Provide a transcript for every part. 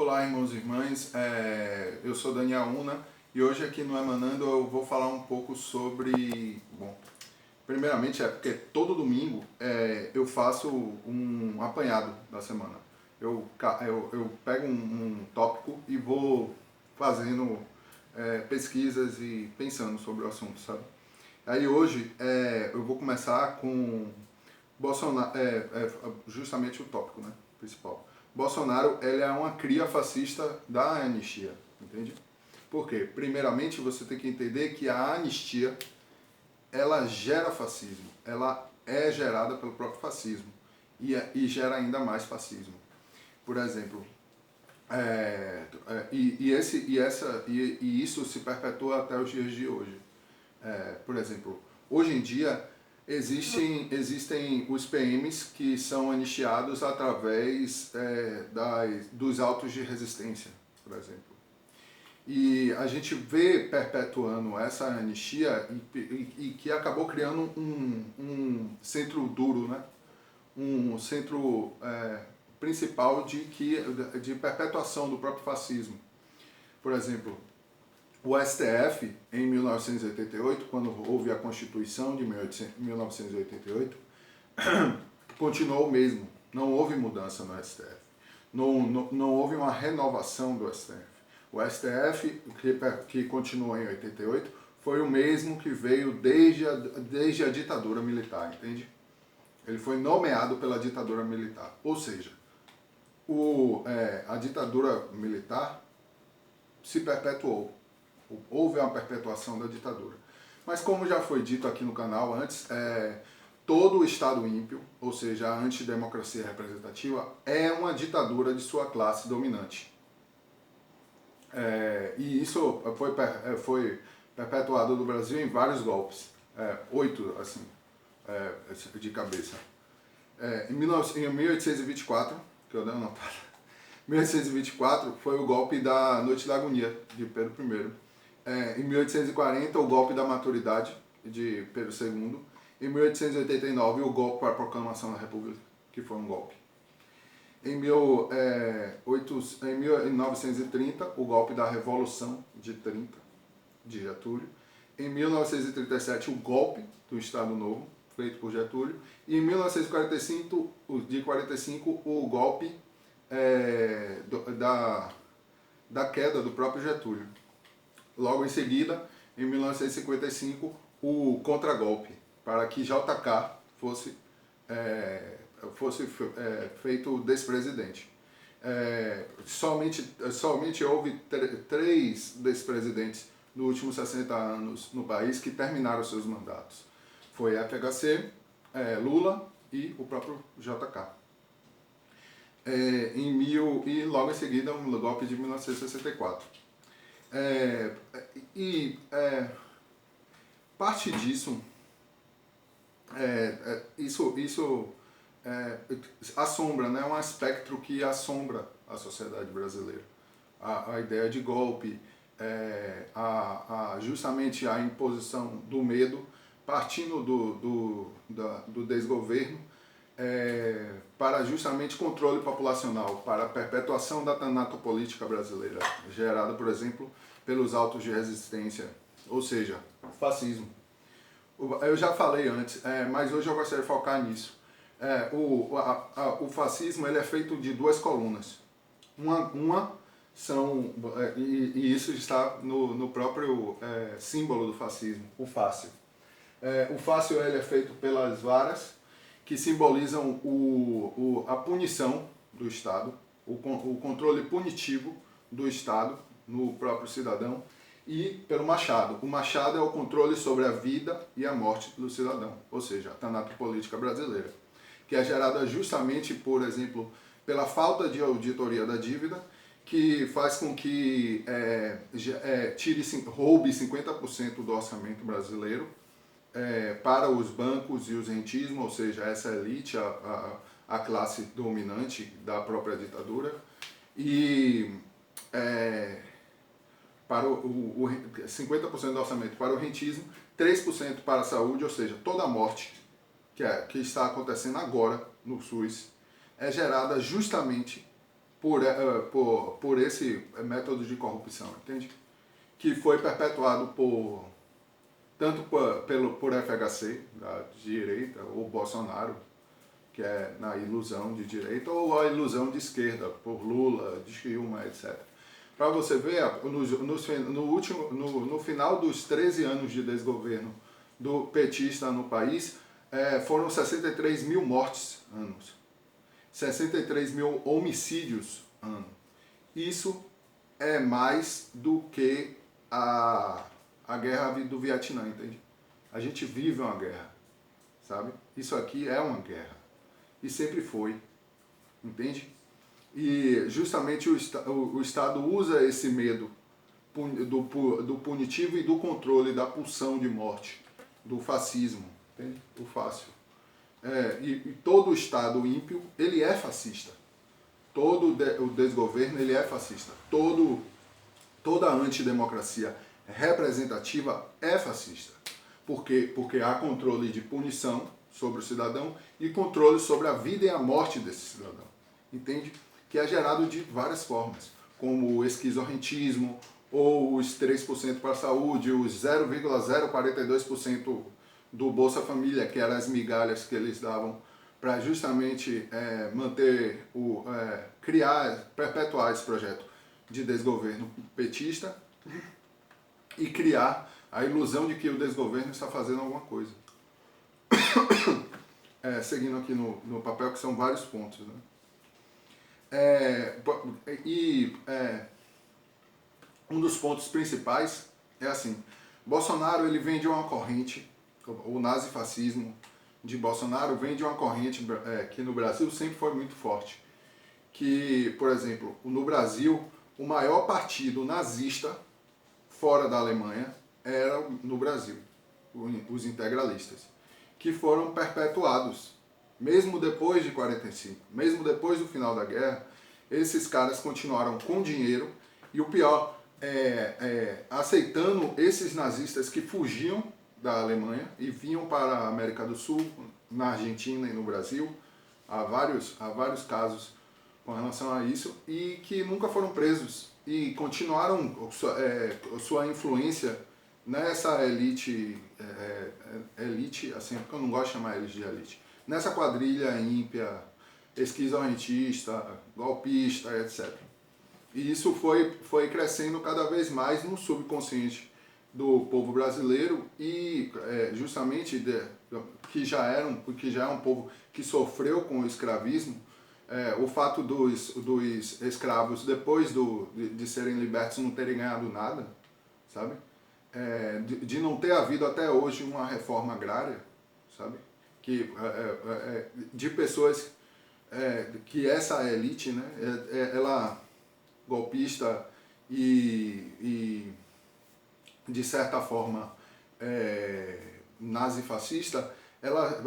Olá, irmãos e irmãs, eu sou Daniel Una e hoje aqui no Emanando eu vou falar um pouco sobre... Bom, primeiramente é porque todo domingo eu faço um apanhado da semana. Eu pego um tópico e vou fazendo pesquisas e pensando sobre o assunto, sabe? Aí hoje eu vou começar com Bolsonaro, justamente o tópico, né, principal. Bolsonaro, ele é uma cria fascista da anistia, entende? Por quê? Primeiramente, você tem que entender que a anistia, ela gera fascismo, ela é gerada pelo próprio fascismo e gera ainda mais fascismo. Por exemplo, e isso se perpetua até os dias de hoje. Por exemplo, hoje em dia existem os PMs que são anistiados através dos autos de resistência, por exemplo. E a gente vê perpetuando essa anistia e que acabou criando um centro duro, né? Um centro principal de perpetuação do próprio fascismo. Por exemplo, o STF, em 1988, quando houve a Constituição de 1988, continuou o mesmo. Não houve mudança no STF. Não houve uma renovação do STF. O STF, que continuou em 88, foi o mesmo que veio desde a ditadura militar, entende? Ele foi nomeado pela ditadura militar. Ou seja, a ditadura militar se perpetuou. Houve uma perpetuação da ditadura. Mas como já foi dito aqui no canal antes, todo o Estado ímpio, ou seja, a antidemocracia representativa, é uma ditadura de sua classe dominante. E isso foi perpetuado no Brasil em vários golpes. 8, assim, de cabeça. Em 1824, que eu dei uma notada, 1824 foi o golpe da Noite da Agonia, de Pedro I. Em 1840, o golpe da maturidade, de Pedro II. Em 1889, o golpe para a proclamação da República, que foi um golpe. Em 1930, o golpe da Revolução de 30, de Getúlio. Em 1937, o golpe do Estado Novo, feito por Getúlio. E em 1945, o golpe da queda do próprio Getúlio. Logo em seguida, em 1955, o contragolpe, para que JK fosse feito despresidente. Somente houve 3 despresidentes nos últimos 60 anos no país que terminaram seus mandatos. Foi FHC, Lula e o próprio JK. E logo em seguida, o golpe de 1964. Parte disso, isso assombra, né? É um espectro que assombra a sociedade brasileira. A ideia de golpe, justamente a imposição do medo, partindo do desgoverno, para justamente controle populacional, para a perpetuação da tanatopolítica brasileira, gerada, por exemplo, pelos autos de resistência, ou seja, fascismo. Eu já falei antes, mas hoje eu gostaria de focar nisso. O fascismo, ele é feito de 2 colunas. Uma são, e isso está no próprio símbolo do fascismo, o fácil. O fácil, ele é feito pelas varas, que simbolizam a punição do Estado, o controle punitivo do Estado no próprio cidadão, e pelo machado. O machado é o controle sobre a vida e a morte do cidadão, ou seja, a tanatopolítica brasileira, que é gerada justamente, por exemplo, pela falta de auditoria da dívida, que faz com que roube 50% do orçamento brasileiro, para os bancos e os rentismos, ou seja, essa elite, a classe dominante da própria ditadura, e para 50% do orçamento para o rentismo, 3% para a saúde, ou seja, toda a morte que está acontecendo agora no SUS é gerada justamente por esse método de corrupção, entende? Que foi perpetuado tanto por FHC, da direita, ou Bolsonaro, que é na ilusão de direita, ou a ilusão de esquerda, por Lula, Dilma, etc. Para você ver, no final dos 13 anos de desgoverno do petista no país, foram 63 mil mortes anos, 63 mil homicídios ano. Isso é mais do que a guerra do Vietnã, entende? A gente vive uma guerra, sabe? Isso aqui é uma guerra. E sempre foi, entende? E justamente o Estado usa esse medo do punitivo e do controle da pulsão de morte, do fascismo, entende? O fácil. E todo o Estado ímpio, ele é fascista. Todo o desgoverno, ele é fascista. Toda a antidemocracia representativa é fascista. Por quê? Porque há controle de punição sobre o cidadão e controle sobre a vida e a morte desse cidadão. Entende? Que é gerado de várias formas, como o esquizofrentismo, ou os 3% para a saúde, os 0,042% do Bolsa Família, que eram as migalhas que eles davam para justamente perpetuar esse projeto de desgoverno petista e criar a ilusão de que o desgoverno está fazendo alguma coisa. Seguindo aqui no papel, que são vários pontos, né? Um dos pontos principais é assim: Bolsonaro, ele vem de uma corrente, o nazifascismo de Bolsonaro vem de uma corrente que no Brasil sempre foi muito forte. Que, por exemplo, no Brasil, o maior partido nazista fora da Alemanha era no Brasil, os integralistas, que foram perpetuados. Mesmo depois de 45, mesmo depois do final da guerra, esses caras continuaram com dinheiro e o pior, aceitando esses nazistas que fugiam da Alemanha e vinham para a América do Sul, na Argentina e no Brasil. Há vários casos com relação a isso e que nunca foram presos e continuaram sua influência nessa elite, assim, porque eu não gosto de chamar eles de elite, nessa quadrilha ímpia, esquizofrenista, golpista, etc. E isso foi crescendo cada vez mais no subconsciente do povo brasileiro e justamente que já é um povo que sofreu com o escravismo. O fato dos escravos, depois de serem libertos, não terem ganhado nada, sabe? De não ter havido até hoje uma reforma agrária, sabe? De pessoas que essa elite, né, ela golpista e de certa forma nazifascista, ela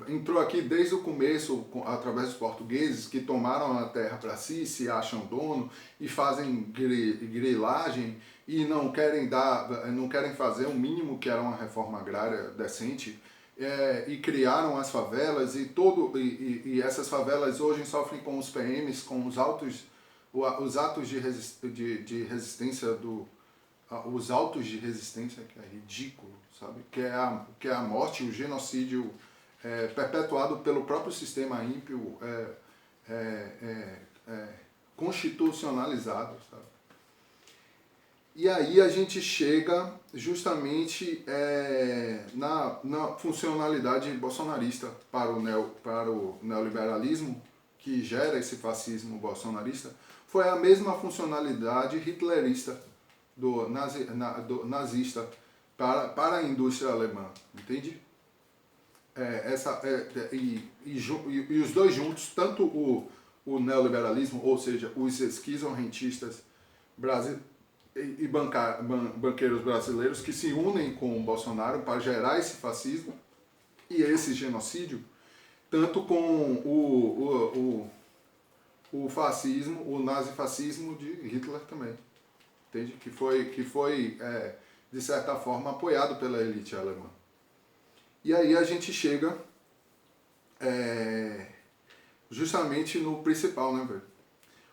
entrou aqui desde o começo através dos portugueses que tomaram a terra para si, se acham dono e fazem grilagem e não querem fazer o mínimo que era uma reforma agrária decente, e criaram as favelas e essas favelas hoje sofrem com os PMs, com os atos de resistência os autos de resistência, que é ridículo, sabe? Que é a morte, o genocídio perpetuado pelo próprio sistema ímpio, constitucionalizado, sabe? E aí a gente chega justamente na funcionalidade bolsonarista para o neoliberalismo, que gera esse fascismo bolsonarista, foi a mesma funcionalidade hitlerista do nazista para a indústria alemã, entende? E os dois juntos, tanto o neoliberalismo, ou seja, os esquizofrentistas e banqueiros brasileiros que se unem com o Bolsonaro para gerar esse fascismo e esse genocídio, tanto com o fascismo, o nazifascismo de Hitler também. Entende? Que foi de certa forma, apoiado pela elite alemã. E aí a gente chega justamente no principal, né, velho?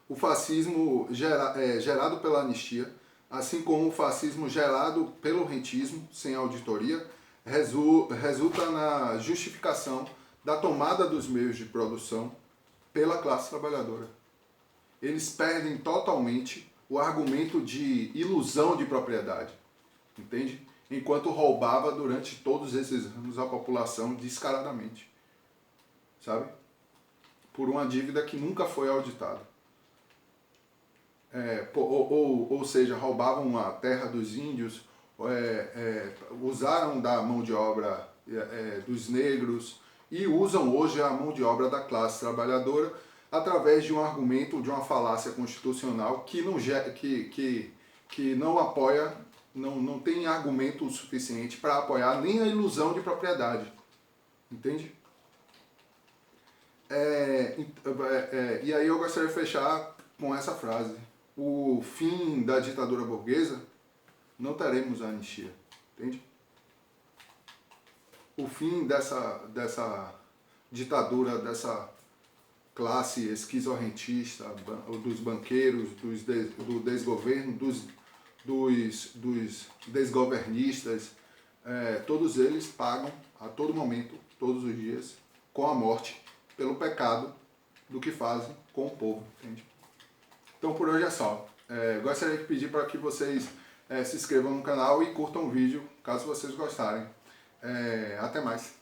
o fascismo gerado pela anistia, assim como o fascismo gerado pelo rentismo, sem auditoria, resulta na justificação da tomada dos meios de produção pela classe trabalhadora. Eles perdem totalmente o argumento de ilusão de propriedade, entende? Enquanto roubava durante todos esses anos a população descaradamente, sabe? Por uma dívida que nunca foi auditada. Ou seja, roubavam a terra dos índios, usaram da mão de obra dos negros e usam hoje a mão de obra da classe trabalhadora através de um argumento, de uma falácia constitucional que não apoia, não tem argumento suficiente para apoiar nem a ilusão de propriedade. Entende? E aí eu gostaria de fechar com essa frase. O fim da ditadura burguesa, não teremos a anistia. Entende? O fim dessa ditadura, dessa classe esquizorrentista, dos banqueiros, do desgoverno, dos desgovernistas, todos eles pagam a todo momento, todos os dias, com a morte, pelo pecado do que fazem com o povo, entende? Então por hoje é só. Gostaria de pedir para que vocês se inscrevam no canal e curtam o vídeo, caso vocês gostarem. Até mais.